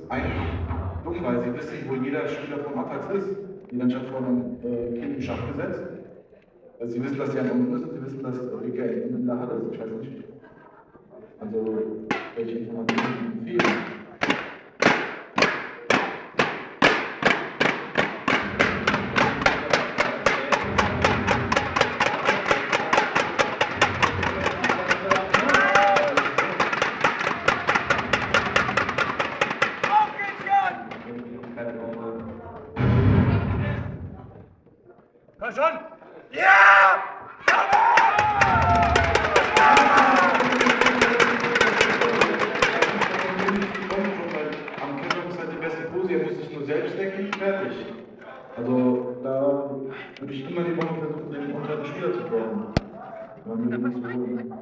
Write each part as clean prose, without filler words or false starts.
eigentlich dumm, weil sie wissen, wo jeder Spieler von Attax ist. Die Mannschaft von einem Kind im Schach gesetzt. Also sie wissen, dass sie an unten ist und sie wissen, dass Rika in der Halle ist. Ich weiß nicht, also welche Informationen fehlen. Komm schon! Ja! Am Ketchup ist halt die beste Pose, er muss sich nur selbst decken, fertig. Also da würde ich immer den Ball versuchen, den unteren Spieler zu werden.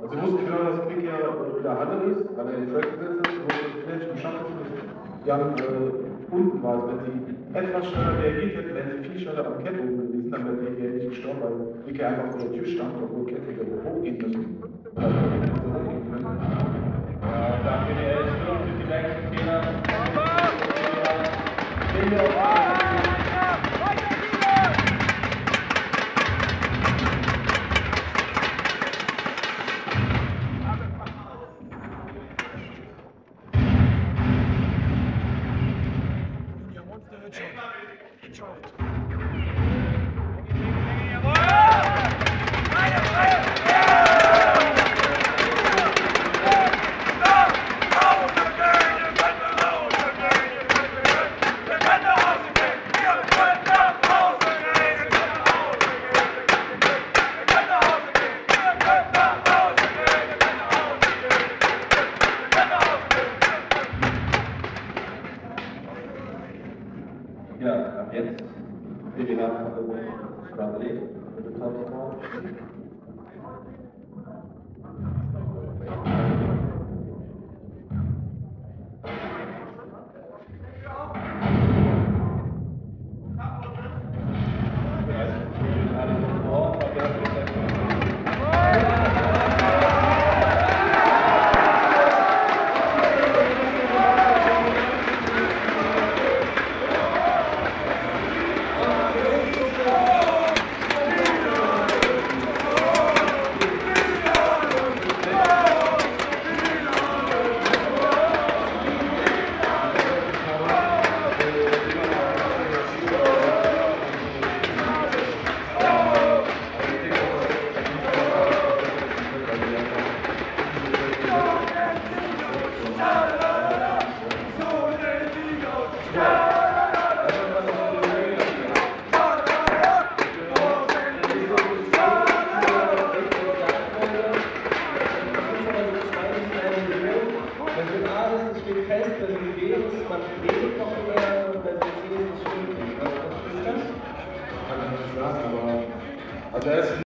Also ich wusste genau, dass Pick ja in der Halle ist, weil er in Track gesetzt ist, wo das Fläche im Schach ist. Ja, unten war es, wenn sie etwas schneller reagiert hätten, wären sie viel schneller am Kette gewesen, dann wäre die nicht gestorben, weil Pick einfach vor der Tür stand, obwohl Kette wieder hochgehen müssen. Ja, danke dir, Elfsburg, für die nächsten Fehler. Ja, ab jetzt BWH Bradley mit dem Topscore. Also er ist